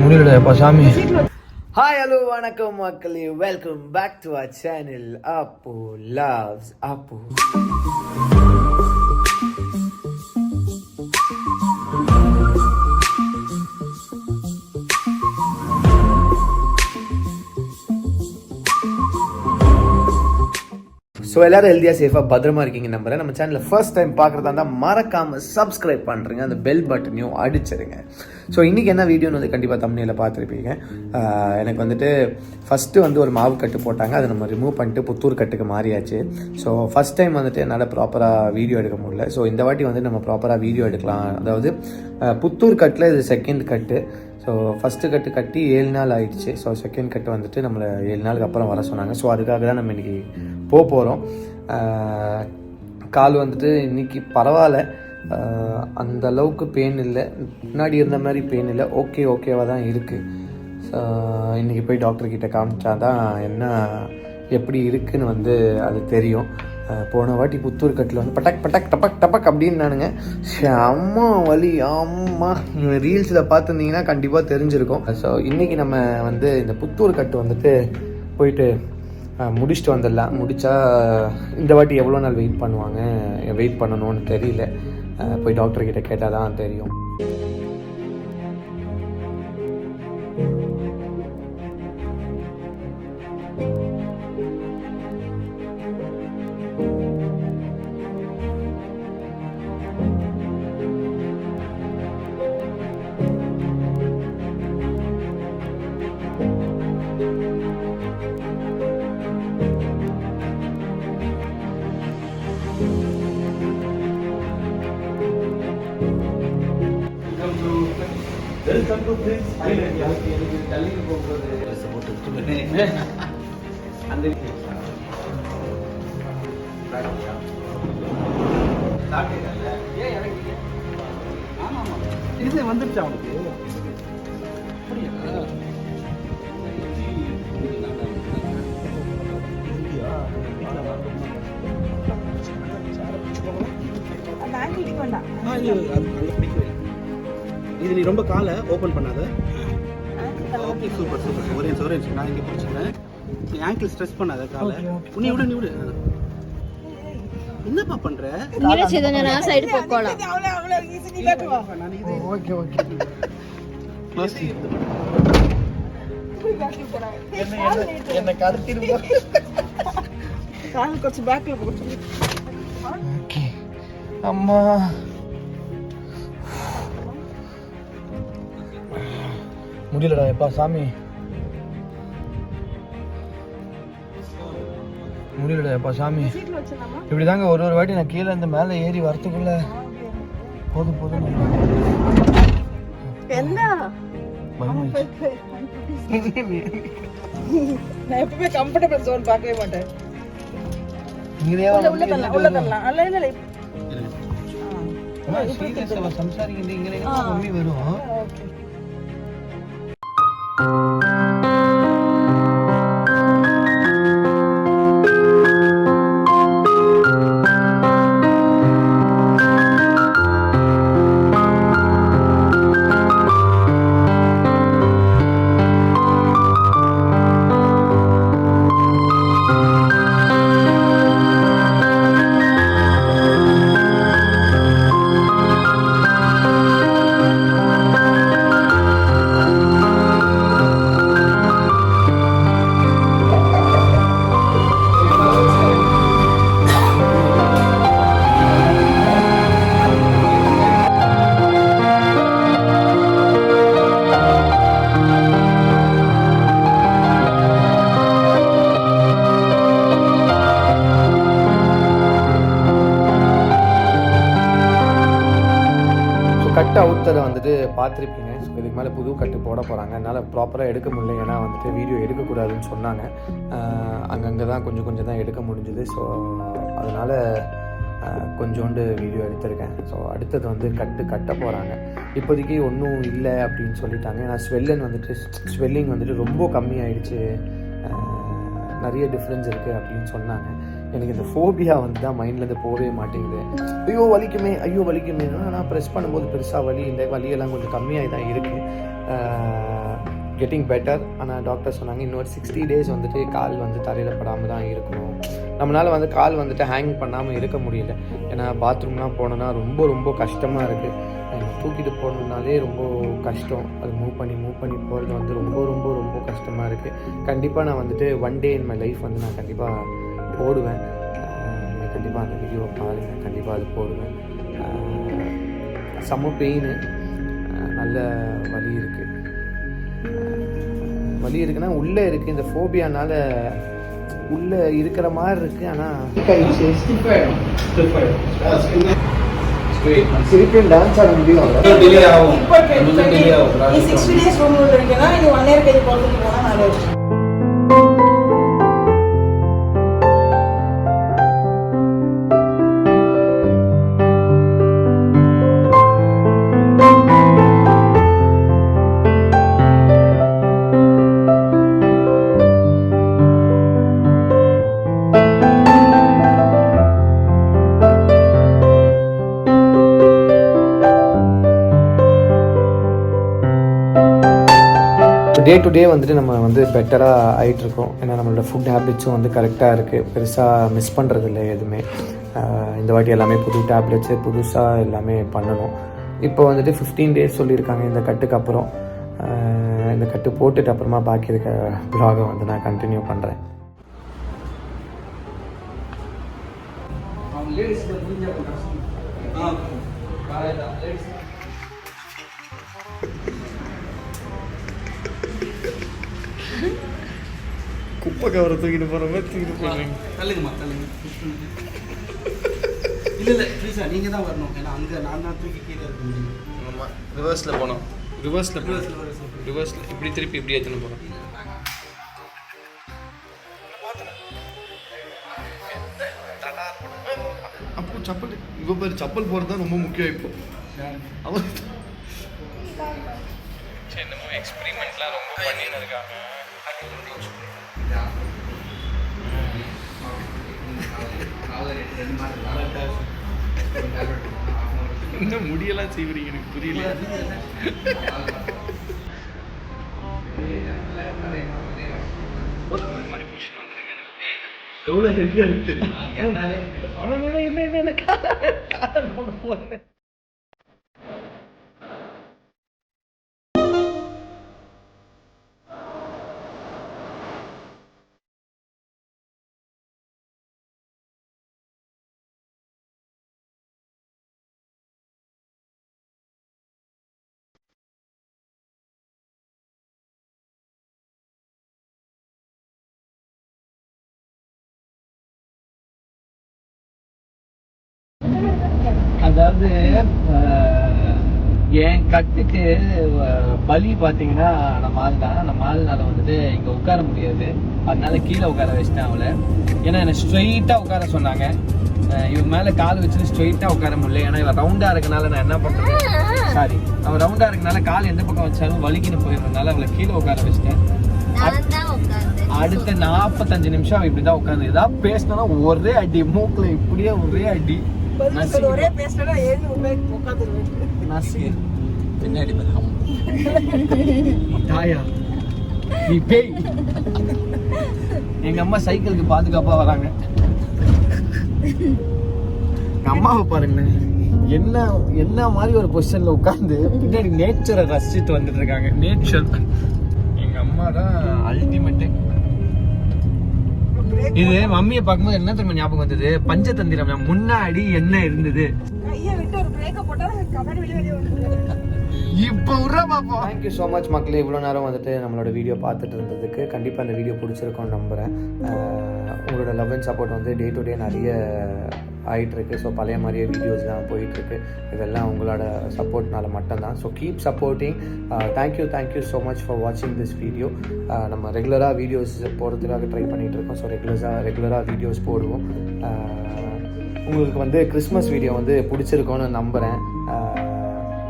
முடியலடா எப்பா சாமி. ஹாய் ஹலோ வணக்கம் மக்களே, welcome back to our channel Appu loves Appu. So எல்லோரும் ஹெல்த்தியாக சேஃபாக பத்திரமா இருக்கீங்க நம்புறேன். நம்ம சேனலில் ஃபர்ஸ்ட் டைம் பார்க்குறதா இருந்தால் மறக்காமல் சப்ஸ்கிரைப் பண்ணுறேங்க, அந்த பெல் பட்டனையும் அடிச்சிருங்க. ஸோ இன்றைக்கி என்ன வீடியோன்னு வந்து கண்டிப்பாக தம்ப்நெயிலில் பார்த்துருப்பீங்க. எனக்கு வந்துட்டு ஃபஸ்ட்டு வந்து ஒரு மாவு கட்டு போட்டாங்க, அதை நம்ம ரிமூவ் பண்ணிட்டு புத்தூர் கட்டுக்கு மாறியாச்சு. ஸோ ஃபஸ்ட் டைம் வந்துட்டு என்னால் ப்ராப்பராக வீடியோ எடுக்க முடியல. ஸோ இந்த வாட்டி வந்து நம்ம ப்ராப்பராக வீடியோ எடுக்கலாம். அதாவது புத்தூர் கட்டில் இது செகண்ட் கட்டு. ஸோ ஃபஸ்ட்டு கட்டு கட்டி 7 நாள் ஆகிடுச்சு. ஸோ செகண்ட் கட்டு வந்துட்டு நம்மளை 7 நாளுக்கு அப்புறம் வர சொன்னாங்க. ஸோ அதுக்காக தான் நம்ம இன்றைக்கி போகிறோம். கால் வந்துட்டு இன்றைக்கி பரவாயில்ல, அந்த அளவுக்கு பெயின் இல்லை, முன்னாடி இருந்த மாதிரி பெயின் இல்லை, ஓகேவாக தான் இருக்குது. ஸோ இன்றைக்கி போய் டாக்டர்கிட்ட காமிச்சா தான் என்ன எப்படி இருக்குதுன்னு வந்து அது தெரியும். போன வாட்டி புத்தூர் கட்டில் வந்து பட்டக் பட்டக் டப்பக் டப்பக் அப்படின்னு நானுங்க அம்மா வலி அம்மா ரீல்ஸில் பார்த்துருந்தீங்கன்னா கண்டிப்பாக தெரிஞ்சிருக்கும். ஸோ இன்றைக்கி நம்ம வந்து இந்த புத்தூர் கட்டு வந்துட்டு போயிட்டு முடிச்சுட்டு வந்துடலாம். முடித்தா இந்த வாட்டி எவ்வளோ நாள் வெயிட் பண்ணணும்னு தெரியல. போய் டாக்டர்கிட்ட கேட்டால் தான் தெரியும். Welcome to Prince Island. எனக்கு தள்ளிக்கு போகும்போது சப்போர்ட் கொடுத்துருவேன். அந்த இது வந்துருச்சு அவனுக்கு. இது நீ ரொம்ப காலை ஓப்பன் பண்ணாத. Okay super super. ஒரே நான் இங்கே பிடிச்சிக்கிறேன். நீ ஆங்கிள் ஸ்ட்ரெஸ் பண்ணாத காலை. நீ விடு. என்னப்பா பண்ற? நான் சைடு போகலாம். ஓகே என்ன கடத்திருப்பா. கால் கொஞ்சம் பேக்ல போச்சு. ஓகே அம்மா முடியலடா எப்பா சாமி. முடியலடா எப்பா சாமி. இப்படி தாங்க ஒரு வாட்டி நான் கீழே இந்த மேலே ஏறி வரத்துக்குள்ள போதும் என்ன நான் எப்பவுமே கம்ஃபர்டபிள் ஜோன் பார்க்கவே மாட்டேன். உள்ள தரலாம். இல்ல சம்சாரிங்க மம்மி வரும். கட்டு அவுத்தரை வந்துட்டு பார்த்துருப்பீங்க. ஸோ இதுக்கு மேலே புது கட்டு போட போகிறாங்க. அதனால் ப்ராப்பராக எடுக்க முடியல, ஏன்னா வந்துட்டு வீடியோ எடுக்கக்கூடாதுன்னு சொன்னாங்க. அங்கங்கே தான் கொஞ்சம் தான் எடுக்க முடிஞ்சுது. ஸோ அதனால் கொஞ்சோண்டு வீடியோ எடுத்திருக்கேன். ஸோ அடுத்தது வந்து கட்ட போகிறாங்க. இப்போதைக்கு ஒன்றும் இல்லை அப்படின்னு சொல்லிட்டாங்க. ஏன்னா ஸ்வெல்லிங் வந்துட்டு ரொம்ப கம்மியாயிடுச்சு, நிறைய டிஃப்ரென்ஸ் இருக்குது அப்படின்னு சொன்னாங்க. எனக்கு இந்த ஃபோபியா வந்து தான் மைண்ட்லேருந்து போகவே மாட்டேங்குது. ஐயோ வலிக்குமே. நான் ப்ரெஸ் பண்ணும்போது பெருசாக வலி இல்லை, வலியெல்லாம் கொஞ்சம் கம்மியாகி தான் இருக்குது. Getting better. ஆனால் டாக்டர் சொன்னாங்க இன்னொரு 60 days வந்துட்டு கால் வந்து தரையில் படாமல் தான் இருக்கணும். நம்மளால் வந்து கால் வந்துட்டு ஹேங் பண்ணாமல் இருக்க முடியல. ஏன்னா பாத்ரூம்லாம் போனோன்னா ரொம்ப ரொம்ப கஷ்டமாக இருக்குது. தூக்கிட்டு போகணுன்னாலே ரொம்ப கஷ்டம். அது மூவ் பண்ணி போகிறது வந்து ரொம்ப ரொம்ப ரொம்ப கஷ்டமாக இருக்குது. கண்டிப்பாக நான் வந்துட்டு one day in my life வந்து நான் கண்டிப்பாக போடுவேன். நீங்கள் கண்டிப்பாக அந்த வீடியோவை பாருங்கள், கண்டிப்பாக அது போடுவேன். செம்ம பெயின், நல்ல வலி இருக்குன்னா உள்ளே இருக்குது. இந்த ஃபோபியானால உள்ளே இருக்கிற மாதிரி இருக்குது. ஆனால் திருப்பியும் டான்ஸ் ஆட முடியும். இப்போ 60 days ரூம் இருக்கீங்கன்னா இது 1 year கழிச்சு போகிறதுக்கு போனால் நல்லா இருக்கும். டே டு டே வந்துட்டு நம்ம வந்து பெட்டராக ஆகிட்டுருக்கோம். ஏன்னா நம்மளோட ஃபுட் ஹேபிட்ஸும் வந்து கரெக்டாக இருக்குது. பெருசாக மிஸ் பண்ணுறது இல்லை எதுவுமே. இந்த வாட்டி எல்லாமே புது டேப்லெட்ஸு புதுசாக எல்லாமே பண்ணணும். இப்போ வந்துட்டு 15 days சொல்லியிருக்காங்க இந்த கட்டுக்கு அப்புறம். இந்த கட்டு போட்டுட்டு அப்புறமா பாக்கி இருக்க ப்ளாகை வந்து நான் கண்டினியூ பண்ணுறேன். குப்பை கவரை தூக்கிட்டு போகிற மாதிரி தூக்கிட்டு போகிறீங்க. தள்ளுங்கம்மா. இல்லை ப்ளீஸா நீங்கள் தான் வரணும். ஏன்னா அங்கே நான் தான் தூக்கி கீழே இருக்கேன். ஆமாம், ரிவர்ஸில் போனோம். ரிவர்ஸில் இப்படி திருப்பி இப்படி ஏற்றுன்னு போகிறோம். அப்போ சப்பல் இவ பேர் சப்பல் போகிறது தான் ரொம்ப முக்கியம். இப்போ அவன் என்னமோ எக்ஸ்பெரிமெண்ட்லாம் ரொம்ப பண்ணின்னு இருக்காங்க. என்ன முடியெல்லாம் செய்வீங்க எனக்கு புரியல. எவ்வளோ ஹெவியாக இருக்கு. அதாவது என் கட்டுக்கு பலி பார்த்தீங்கன்னா நம்ம ஆள் தான். நம்ம ஆள்னால வந்துட்டு இங்கே உட்கார முடியாது. அதனால கீழே உட்கார வச்சிட்டேன் அவளை. ஏன்னா என்னை ஸ்ட்ரெயிட்டாக உட்கார சொன்னாங்க. இவன் மேலே கால் வச்சுட்டு ஸ்ட்ரெயிட்டாக உட்கார முடியல. ஏன்னா இவன் ரவுண்டாக இருக்கனால நான் என்ன பண்ணுறது. சாரி, அவன் ரவுண்டாக இருக்கனால கால் எந்த பக்கம் வச்சாலும் வலிக்கின்னு போயிடுறதுனால அவளை கீழே உட்கார வச்சிட்டேன். அடுத்த 45 நிமிஷம் அவன் இப்படி தான் உட்காந்து ஏதாவது பேசினா ஒரே அடி, மூக்கில் இப்படியே ஒரே அடி. ஒரே பேசினா உட்காந்துருவேன். பின்னாடி தாயா நீ பேய். எங்க அம்மா சைக்கிளுக்கு பாதுகாப்பா வராங்க. எங்க அம்மாவை பாருங்களேன், என்ன மாதிரி ஒரு பொசிஷன்ல உட்கார்ந்து பின்னாடி நேச்சரை ரசிச்சுட்டு வந்துட்டு இருக்காங்க. நேச்சர் எங்க அம்மா தான் அல்டிமேட். இது மம்மியை பார்க்கும்போது என்ன தெரியுமா ஞாபகம் வந்தது? பஞ்சதந்திரம். முன்னாடி என்ன இருந்தது கையை விட்டு ஒரு பிரேக்கை போட்டா கமெண்ட் வெளியே வந்து இப்போ உரா பாப்போம். தேங்க்யூ ஸோ மச் மக்களே, இவ்வளோ நேரம் வந்துட்டு நம்மளோட வீடியோ பார்த்துட்டு இருந்ததுக்கு. கண்டிப்பாக அந்த வீடியோ பிடிச்சிருக்கோன்னு நம்புகிறேன். உங்களோட லவ் அண்ட் சப்போர்ட் வந்து டே டு டே நிறைய ஆகிட்டுருக்கு. ஸோ பழைய மாதிரியே வீடியோஸ்லாம் போயிட்டுருக்கு. இதெல்லாம் உங்களோட சப்போர்ட்னால மட்டும்தான். So keep supporting. Thank you so much for வாட்சிங் திஸ் வீடியோ. நம்ம ரெகுலராக வீடியோஸ் போடுறதுக்காக ட்ரை பண்ணிகிட்டு இருக்கோம். ஸோ ரெகுலராக வீடியோஸ் போடுவோம். உங்களுக்கு வந்து கிறிஸ்மஸ் வீடியோ வந்து பிடிச்சிருக்கோன்னு நம்புகிறேன்.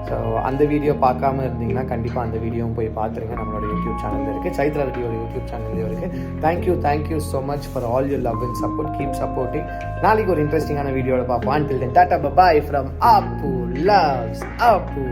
ஸோ அந்த வீடியோ பார்க்காம இருந்தீங்கன்னா கண்டிப்பாக அந்த வீடியோவும் போய் பார்த்துருங்க. நம்மளோட யூடியூப் சேனலில் இருக்குது, சைத்ரா ரெட்டியோட யூடியூப் சேனல்லையும் இருக்குது. Thank you so much for all your love and support. Keep supporting. நாளைக்கு ஒரு இன்ட்ரெஸ்டிங்கான வீடியோவில் பார்ப்போம். Until then, tata bye from Apu loves Apu.